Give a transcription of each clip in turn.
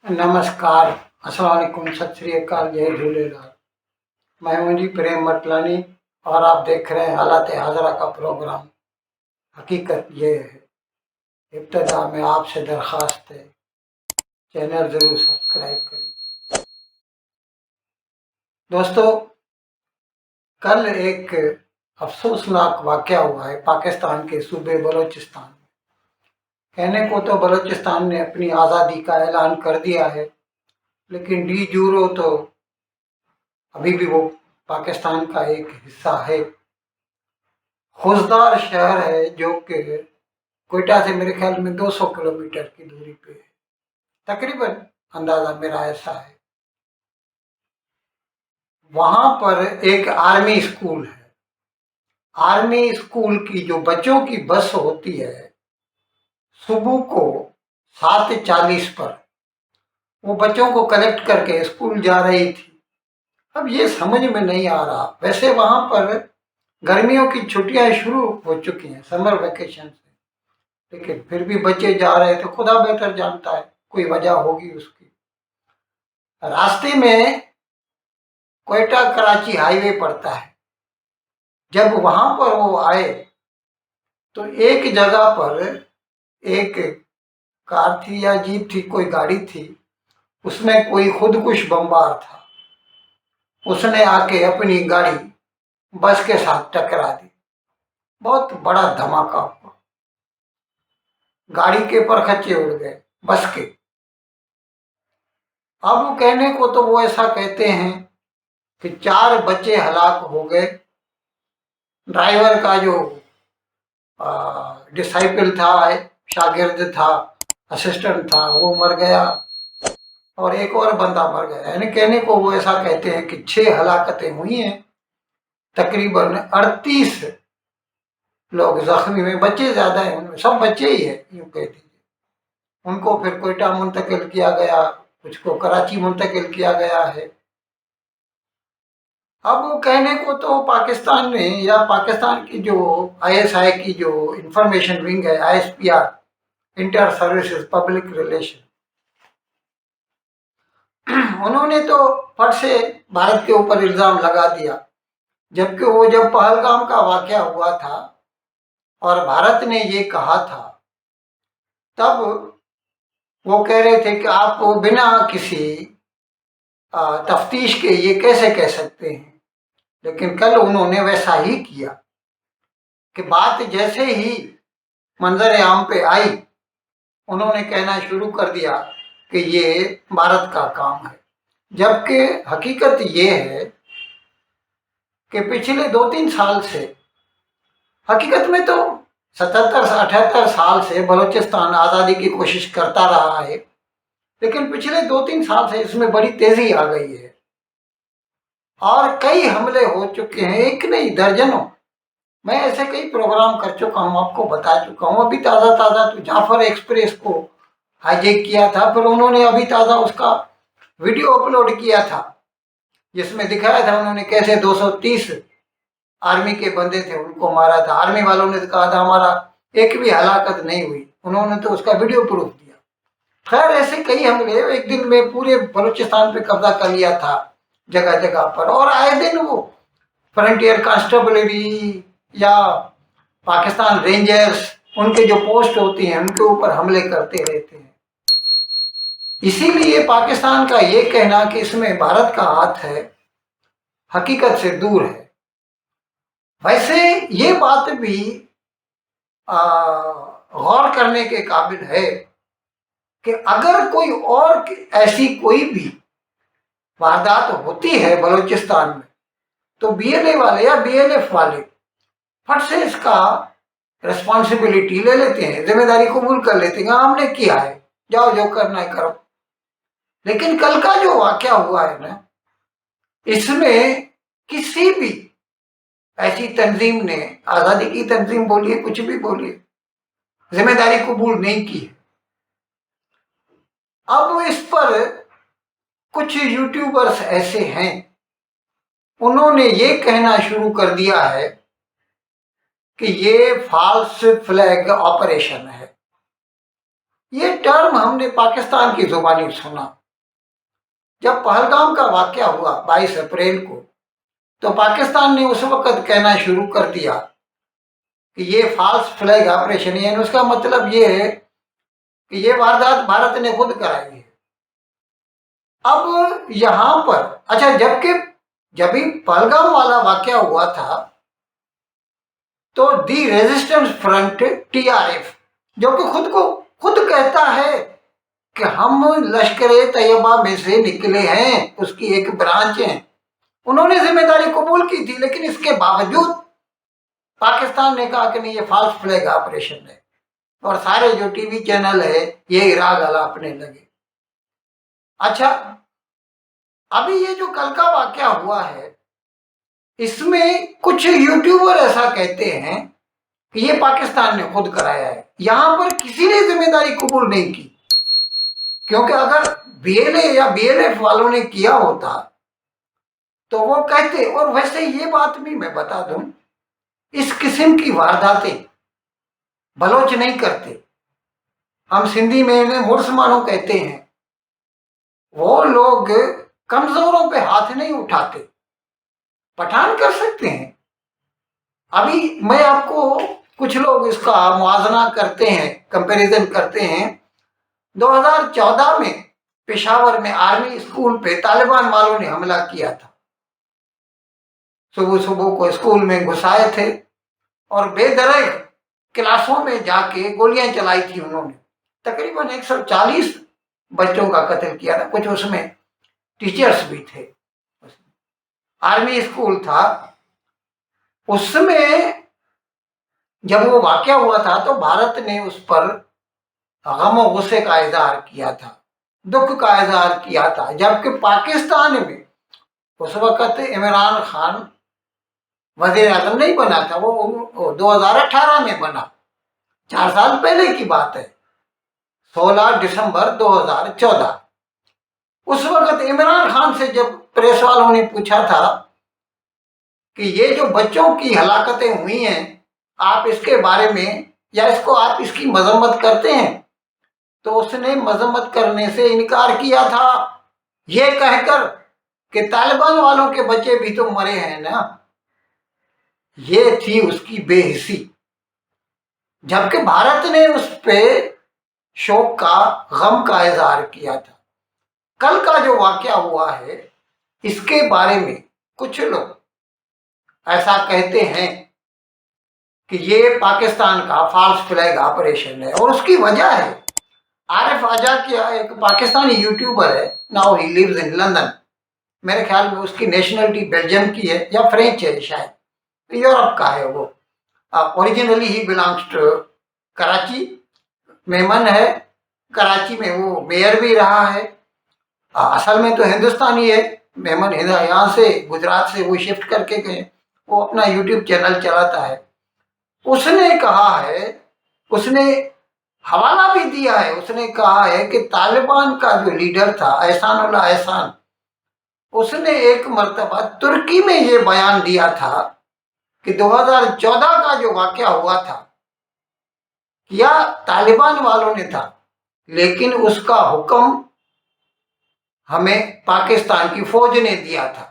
नमस्कार, अस्सलाम वालेकुम, सत श्री अकाल, जय झूलेलाल। मैं हूं जी प्रेम मटलानी और आप देख रहे हैं हालात हाजरा का प्रोग्राम। हकीकत ये है। इब्तदा में आपसे दरख्वास्त है, चैनल ज़रूर सब्सक्राइब करें। दोस्तों, कल एक अफसोसनाक वाक़या हुआ है पाकिस्तान के सूबे बलूचिस्तान में। कहने को तो बलूचिस्तान ने अपनी आज़ादी का ऐलान कर दिया है, लेकिन डी जूरो तो अभी भी वो पाकिस्तान का एक हिस्सा है। खुजदार शहर है जो कि कोयटा से मेरे ख्याल में 200 किलोमीटर की दूरी पे है तकरीबन, अंदाजा मेरा ऐसा है। वहां पर एक आर्मी स्कूल है। आर्मी स्कूल की जो बच्चों की बस होती है, सुबह को 7:40 पर वो बच्चों को कलेक्ट करके स्कूल जा रही थी। अब ये समझ में नहीं आ रहा, वैसे वहां पर गर्मियों की छुट्टियां शुरू हो चुकी हैं, समर वेकेशन से, लेकिन फिर भी बच्चे जा रहे थे। खुदा बेहतर जानता है, कोई वजह होगी उसकी। रास्ते में कोयटा कराची हाईवे पड़ता है। जब वहां पर वो आए तो एक जगह पर एक कार थी या जीप थी, कोई गाड़ी थी, उसमें कोई खुदकुश बमबार था। उसने आके अपनी गाड़ी बस के साथ टकरा दी। बहुत बड़ा धमाका हुआ, गाड़ी के परखच्चे उड़ गए बस के। अब कहने को तो वो ऐसा कहते हैं कि 4 बच्चे हलाक हो गए। ड्राइवर का जो डिसाइपल था, शागिर्द था, असिस्टेंट था, वो मर गया और एक और बंदा मर गया। यानी कहने को वो ऐसा कहते हैं कि 6 हलाकतें हुई हैं। तकरीबन 38 लोग जख्मी हुए। बच्चे ज्यादा हैं उनमें, सब बच्चे ही है यूं कह दीजिए। उनको फिर कोयटा मुंतकिल किया गया, कुछ को कराची मुंतकिल किया गया है। अब वो कहने को तो पाकिस्तान ने या पाकिस्तान की जो आईएसआई की जो इंफॉर्मेशन विंग है, ISPR, inter services public relation, उन्होंने तो फट से भारत के ऊपर इल्जाम लगा दिया। जबकि वो जब पहलगाम का वाकया हुआ था और भारत ने ये कहा था, तब वो कह रहे थे कि आप बिना किसी तफ्तीश के ये कैसे कह सकते हैं। लेकिन कल उन्होंने वैसा ही किया कि बात जैसे ही मंजर आम पे आई, उन्होंने कहना शुरू कर दिया कि ये भारत का काम है। जबकि हकीकत ये है कि पिछले 2-3 साल से, हकीकत में तो 77-78 साल से बलूचिस्तान आज़ादी की कोशिश करता रहा है, लेकिन पिछले 2-3 साल से इसमें बड़ी तेजी आ गई है और कई हमले हो चुके हैं, एक नहीं दर्जनों। मैं ऐसे कई प्रोग्राम कर चुका हूं, आपको बता चुका हूं। अभी ताज़ा ताज़ा तो जाफर एक्सप्रेस को हाईजैक किया था, फिर उन्होंने अभी ताज़ा उसका वीडियो अपलोड किया था जिसमें दिखाया था उन्होंने कैसे 230 आर्मी के बंदे थे उनको मारा था। आर्मी वालों ने तो कहा था हमारा एक भी हलाकत नहीं हुई, उन्होंने तो उसका वीडियो प्रूफ दिया। खैर ऐसे कई हमले, एक दिन में पूरे बलूचिस्तान पे कब्जा कर लिया था जगह जगह पर, और आए दिन वो फ्रंटियर कांस्टेबलरी या पाकिस्तान रेंजर्स, उनके जो पोस्ट होती हैं उनके ऊपर हमले करते रहते हैं। इसीलिए पाकिस्तान का ये कहना कि इसमें भारत का हाथ है, हकीकत से दूर है। वैसे ये बात भी गौर करने के काबिल है कि अगर कोई और ऐसी कोई भी वारदात होती है बलूचिस्तान में, तो बीएलए वाले या बीएलएफ वाले फट से इसका रिस्पॉन्सिबिलिटी ले लेते हैं, जिम्मेदारी कबूल कर लेते हैं, हमने किया है, जाओ जो करना है करो। लेकिन कल का जो वाकया हुआ है ना, इसमें किसी भी ऐसी तंजीम ने, आजादी की तंजीम बोलिए, कुछ भी बोलिए, जिम्मेदारी कबूल नहीं की। अब इस पर कुछ यूट्यूबर्स ऐसे हैं, उन्होंने ये कहना शुरू कर दिया है कि ये फॉल्स फ्लैग ऑपरेशन है। ये टर्म हमने पाकिस्तान की जुबानी सुना। जब पहलगाम का वाकया हुआ 22 अप्रैल को, तो पाकिस्तान ने उस वक्त कहना शुरू कर दिया कि ये फॉल्स फ्लैग ऑपरेशन है, यानी उसका मतलब ये है कि ये वारदात भारत ने खुद कराई है। अब यहां पर अच्छा, जबकि जब भी पहलगाम वाला वाकया हुआ था, तो दी रेजिस्टेंस फ्रंट टीआरएफ, जो कि खुद कहता है कि हम लश्कर ए तैयबा में से निकले हैं, उसकी एक ब्रांच है, उन्होंने जिम्मेदारी कबूल की थी, लेकिन इसके बावजूद पाकिस्तान ने कहा कि नहीं, ये फॉल्स फ्लैग ऑपरेशन है, और सारे जो टीवी चैनल है ये राग अलापने लगे। अच्छा, अभी ये जो कल का वाकया हुआ है, इसमें कुछ यूट्यूबर ऐसा कहते हैं कि ये पाकिस्तान ने खुद कराया है। यहां पर किसी ने जिम्मेदारी कबूल नहीं की, क्योंकि अगर बीएलए या बीएलएफ वालों ने किया होता तो वो कहते। और वैसे ये बात भी मैं बता दूं, इस किस्म की वारदातें बलोच नहीं करते, हम सिंधी में इन्हें मुर्समानो कहते हैं। वो लोग कमजोरों पे हाथ नहीं उठाते, पठान कर सकते हैं। अभी मैं आपको, कुछ लोग इसका मुआवजा करते हैं, कंपैरिजन करते हैं। 2014 में पेशावर में आर्मी स्कूल पे तालिबान वालों ने हमला किया था। सुबह सुबह को स्कूल में घुसाए थे और बेदरग क्लासों में जाके गोलियां चलाई थी उन्होंने। तकरीबन 140 बच्चों का कत्ल किया था, कुछ उसमें टीचर्स भी थे। आर्मी स्कूल था। उसमें जब वो वाकया हुआ था तो भारत ने उस पर गम और गुस्से का इजहार किया था, दुख का इजहार किया था। जबकि पाकिस्तान में उस वक्त इमरान खान वजीर आजम नहीं बना था, वो 2018 में बना, 4 साल पहले की बात है, 16 दिसंबर 2014। उस वक्त इमरान खान से जब प्रेस वालों ने पूछा था कि ये जो बच्चों की हलाकतें हुई हैं, आप इसके बारे में, या इसको आप इसकी मजम्मत करते हैं, तो उसने मजम्मत करने से इनकार किया था, ये कहकर कि तालिबान वालों के बच्चे भी तो मरे हैं ना। ये थी उसकी बेहिसी। जबकि भारत ने उस पे शोक का, गम का इजहार किया था। कल का जो वाकया हुआ है, इसके बारे में कुछ लोग ऐसा कहते हैं कि ये पाकिस्तान का फॉल्स फ्लैग ऑपरेशन है, और उसकी वजह है आरिफ अजाकिया, एक पाकिस्तानी यूट्यूबर है, now he lives in London. मेरे ख्याल में उसकी नेशनलिटी बेल्जियम की है या फ्रेंच है, शायद यूरोप का है वो। Originally he belongs to Karachi, Memon है, कराची में वो मेयर भी रहा है। असल में तो हिंदुस्तानी है मेमन, यहाँ से गुजरात से वो शिफ्ट करके गए, वो अपना यूट्यूब चैनल चलाता है। उसने कहा है, उसने हवाला भी दिया है, उसने कहा है कि तालिबान का जो लीडर था एहसानुल्लाह एहसान, उसने एक मर्तबा तुर्की में ये बयान दिया था कि 2014 का जो वाकया हुआ था, या तालिबान वालों ने था, लेकिन उसका हुक्म हमें पाकिस्तान की फौज ने दिया था।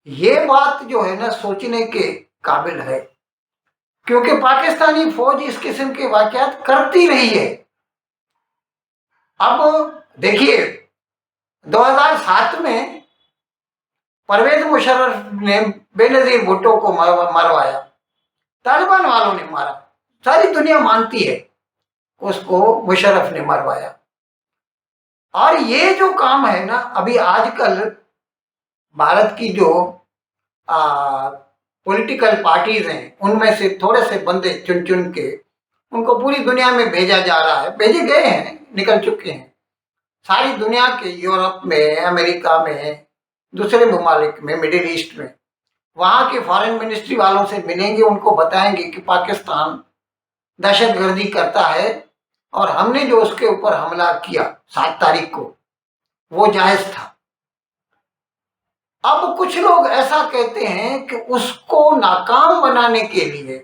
ये बात जो है ना, सोचने के काबिल है, क्योंकि पाकिस्तानी फौज इस किस्म के वाकयात करती रही है। अब देखिए, 2007 में परवेज मुशर्रफ ने बेनजीर भुट्टो को मरवाया, तालिबान वालों ने मारा, सारी दुनिया मानती है उसको मुशर्रफ ने मरवाया। और ये जो काम है ना, अभी आजकल भारत की जो पॉलिटिकल पार्टीज हैं, उनमें से थोड़े से बंदे चुन चुन के उनको पूरी दुनिया में भेजा जा रहा है, भेजे गए हैं, निकल चुके हैं सारी दुनिया के, यूरोप में, अमेरिका में, दूसरे ममालिक में, मिडिल ईस्ट में। वहाँ के फॉरेन मिनिस्ट्री वालों से मिलेंगे, उनको बताएंगे कि पाकिस्तान दहशतगर्दी करता है, और हमने जो उसके ऊपर हमला किया 7 तारीख को, वो जायज था। अब कुछ लोग ऐसा कहते हैं कि उसको नाकाम बनाने के लिए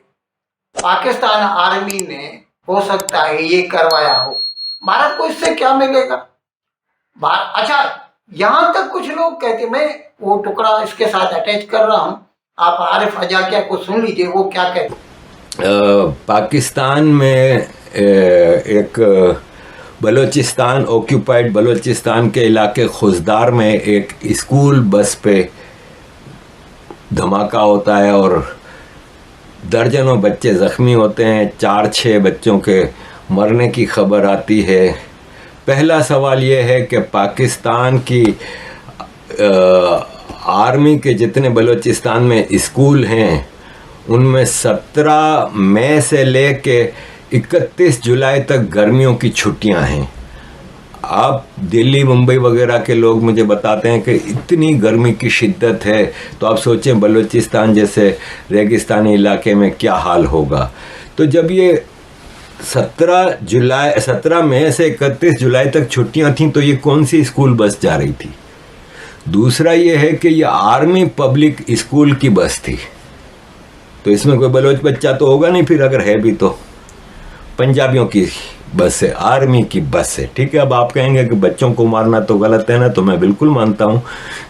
पाकिस्तान आर्मी ने हो सकता है ये करवाया हो। भारत को इससे क्या मिलेगा? अच्छा, यहां तक कुछ लोग कहते, मैं वो टुकड़ा इसके साथ अटैच कर रहा हूं, आप आरिफ अजाकिया को सुन लीजिए वो क्या कहते। पाकिस्तान में एक बलूचिस्तान, ऑक्यूपाइड बलूचिस्तान के इलाके खुजदार में एक स्कूल बस पे धमाका होता है और दर्जनों बच्चे ज़ख्मी होते हैं। 4-6 बच्चों के मरने की खबर आती है। पहला सवाल ये है कि पाकिस्तान की आर्मी के जितने बलूचिस्तान में स्कूल हैं उनमें 17 मई से लेके 31 जुलाई तक गर्मियों की छुट्टियां हैं। आप दिल्ली मुंबई वगैरह के लोग मुझे बताते हैं कि इतनी गर्मी की शिद्दत है, तो आप सोचें बलूचिस्तान जैसे रेगिस्तानी इलाके में क्या हाल होगा। तो जब ये 17 मई से 31 जुलाई तक छुट्टियां थीं, तो ये कौन सी स्कूल बस जा रही थी? दूसरा ये है कि ये आर्मी पब्लिक स्कूल की बस थी, तो इसमें कोई बलोच बच्चा तो होगा नहीं, फिर अगर है भी तो पंजाबियों की बस है, आर्मी की बस है। ठीक है, अब आप कहेंगे कि बच्चों को मारना तो गलत है ना, तो मैं बिल्कुल मानता हूँ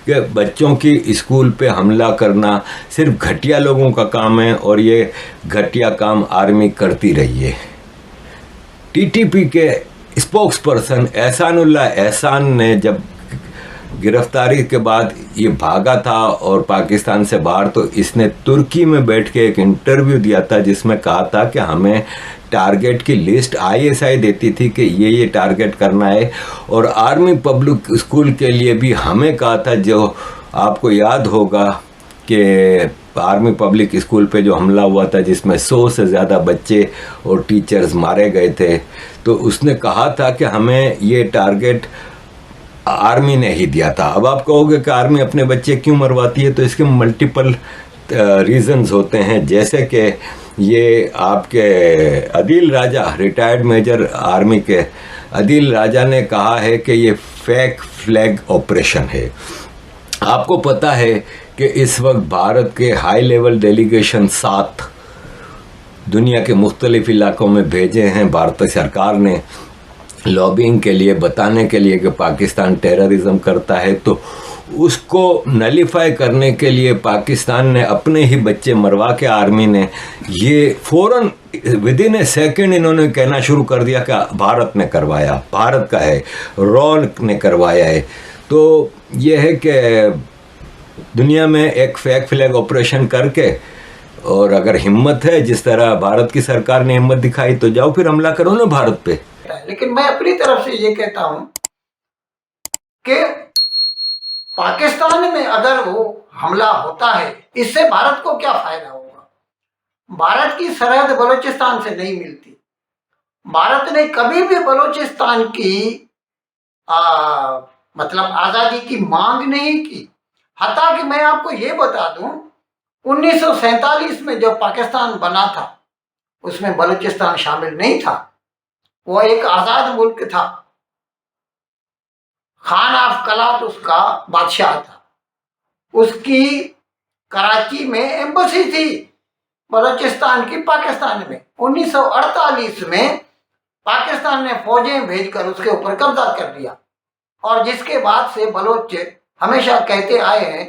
कि बच्चों की स्कूल पे हमला करना सिर्फ घटिया लोगों का काम है और ये घटिया काम आर्मी करती रही है। टीटीपी के स्पोक्स पर्सन एहसानुल्लाह एहसान ने जब गिरफ्तारी के बाद ये भागा था और पाकिस्तान से बाहर, तो इसने तुर्की में बैठ के एक इंटरव्यू दिया था जिसमें कहा था कि हमें टारगेट की लिस्ट आईएसआई देती थी कि ये टारगेट करना है, और आर्मी पब्लिक स्कूल के लिए भी हमें कहा था। जो आपको याद होगा कि आर्मी पब्लिक स्कूल पे जो हमला हुआ था जिसमें 100 से ज़्यादा बच्चे और टीचर्स मारे गए थे, तो उसने कहा था कि हमें ये टारगेट आर्मी ने ही दिया था। अब आप कहोगे कि आर्मी अपने बच्चे क्यों मरवाती है, तो इसके मल्टीपल रीजंस होते हैं। जैसे कि ये आपके अदील राजा, रिटायर्ड मेजर आर्मी के अदील राजा ने कहा है कि ये फेक फ्लैग ऑपरेशन है। आपको पता है कि इस वक्त भारत के हाई लेवल डेलीगेशन 7 दुनिया के मुख्तलिफ इलाकों में भेजे हैं भारतीय सरकार ने, लॉबिंग के लिए, बताने के लिए कि पाकिस्तान टेररिज्म करता है। तो उसको नलीफाई करने के लिए पाकिस्तान ने अपने ही बच्चे मरवा के, आर्मी ने ये फ़ौरन विदिन ए सेकेंड इन्होंने कहना शुरू कर दिया कि भारत ने करवाया, भारत का है, रॉ ने करवाया है। तो ये है कि दुनिया में एक फेक फ्लैग ऑपरेशन करके, और अगर हिम्मत है जिस तरह भारत की सरकार ने हिम्मत दिखाई, तो जाओ फिर हमला करो ना भारत पे। लेकिन मैं अपनी तरफ से ये कहता हूं कि पाकिस्तान में अगर वो हमला होता है, इससे भारत को क्या फायदा होगा? भारत की सरहद बलूचिस्तान से नहीं मिलती। भारत ने कभी भी बलूचिस्तान की मतलब आजादी की मांग नहीं की। हत्ता कि मैं आपको ये बता दूं, 1947 में जब पाकिस्तान बना था उसमें बलूचिस्तान शामिल नहीं था, वो एक आजाद मुल्क था। खान ऑफ कलात उसका बादशाह था, उसकी कराची में एम्बेसी थी बलूचिस्तान की पाकिस्तान में। 1948 में पाकिस्तान ने फौजें भेजकर उसके ऊपर कब्जा कर लिया, और जिसके बाद से बलोच हमेशा कहते आए हैं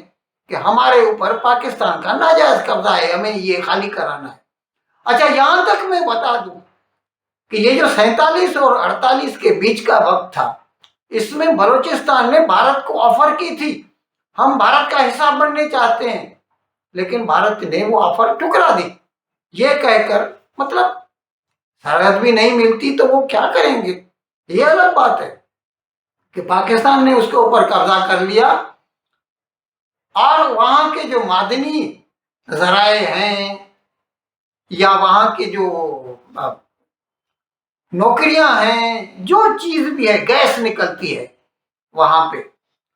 कि हमारे ऊपर पाकिस्तान का नाजायज कब्जा है, हमें ये खाली कराना है। अच्छा, यहां तक मैं बता दूं कि ये जो 47 और 48 के बीच का वक्त था, इसमें बलूचिस्तान ने भारत को ऑफर की थी, हम भारत का हिस्सा बनने चाहते हैं, लेकिन भारत ने वो ऑफर ठुकरा दी, ये कहकर, मतलब सरहद भी नहीं मिलती तो वो क्या करेंगे। ये अलग बात है कि पाकिस्तान ने उसके ऊपर कब्जा कर लिया, और वहां के जो मादनी जराए हैं या वहां के जो नौकरियां हैं, जो चीज भी है, गैस निकलती है वहां पे,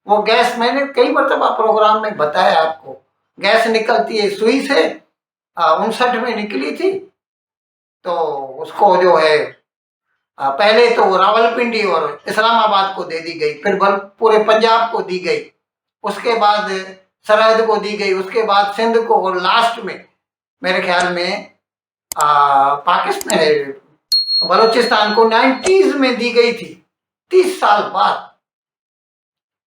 वो गैस मैंने कई मरतबा प्रोग्राम में बताया आपको, गैस निकलती है सुई से, 59 में निकली थी। तो उसको जो है पहले तो रावलपिंडी और इस्लामाबाद को दे दी गई, फिर पूरे पंजाब को दी गई, उसके बाद सरहद को दी गई, उसके बाद सिंध को, और लास्ट में मेरे ख्याल में पाकिस्तान बलूचिस्तान को 90s में दी गई थी, 30 साल बाद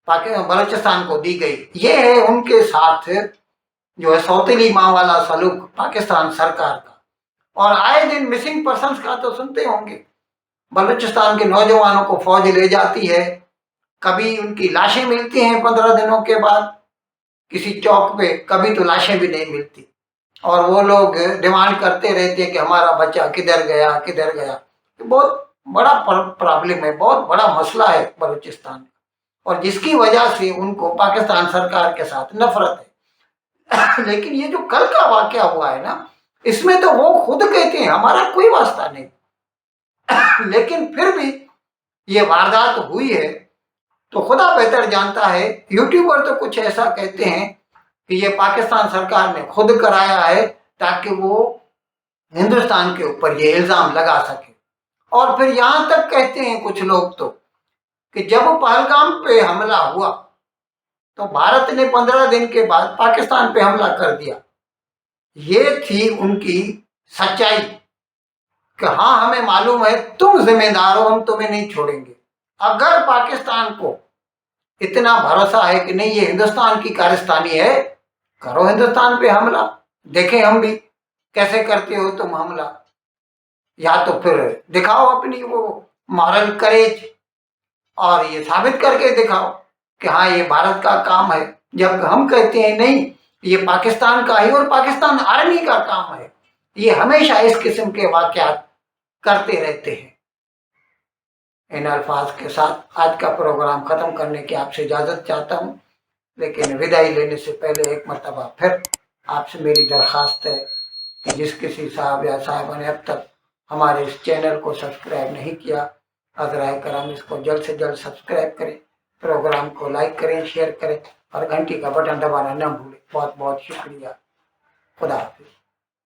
बलूचिस्तान को दी गई। ये है उनके साथ जो है सौतेली माँ वाला सलूक पाकिस्तान सरकार का। और आए दिन मिसिंग पर्सन्स का तो सुनते होंगे, बलूचिस्तान के नौजवानों को फौज ले जाती है, कभी उनकी लाशें मिलती हैं 15 दिनों के बाद किसी चौक पे, कभी तो लाशें भी नहीं मिलती, और वो लोग डिमांड करते रहते हैं कि हमारा बच्चा किधर गया किधर गया। तो बहुत बड़ा प्रॉब्लम है, बहुत बड़ा मसला है बलूचिस्तान, और जिसकी वजह से उनको पाकिस्तान सरकार के साथ नफरत है। लेकिन ये जो कल का वाकया हुआ है ना, इसमें तो वो खुद कहते हैं हमारा कोई वास्ता नहीं। लेकिन फिर भी ये वारदात हुई है तो खुदा बेहतर जानता है। यूट्यूबर तो कुछ ऐसा कहते हैं कि ये पाकिस्तान सरकार ने खुद कराया है ताकि वो हिंदुस्तान के ऊपर ये इल्जाम लगा सके। और फिर यहां तक कहते हैं कुछ लोग तो कि जब पहलगाम पे हमला हुआ तो भारत ने 15 दिन के बाद पाकिस्तान पे हमला कर दिया। ये थी उनकी सच्चाई कि हाँ हमें मालूम है तुम जिम्मेदार हो, हम तुम्हें नहीं छोड़ेंगे। अगर पाकिस्तान को इतना भरोसा है कि नहीं ये हिंदुस्तान की कारस्तानी है, करो हिंदुस्तान पे हमला, देखें हम भी कैसे करते हो तुम हमला। या तो फिर दिखाओ अपनी वो मॉरल करेज और ये साबित करके दिखाओ कि हाँ ये भारत का काम है। जब हम कहते हैं नहीं ये पाकिस्तान का ही और पाकिस्तान आर्मी का काम है, ये हमेशा इस किस्म के वाकयात करते रहते हैं। इन अल्फाज के साथ आज का प्रोग्राम खत्म करने की आपसे इजाजत चाहता हूँ, लेकिन विदाई लेने से पहले एक मरतबा फिर आपसे मेरी दरख्वास्त है कि जिस किसी साहब या साहिबा ने अब तक हमारे इस चैनल को सब्सक्राइब नहीं किया, अज़राए करम इसको जल्द से जल्द सब्सक्राइब करें, प्रोग्राम को लाइक करें, शेयर करें और घंटी का बटन दबाना न भूलें। बहुत बहुत शुक्रिया। खुदा हाफिज़।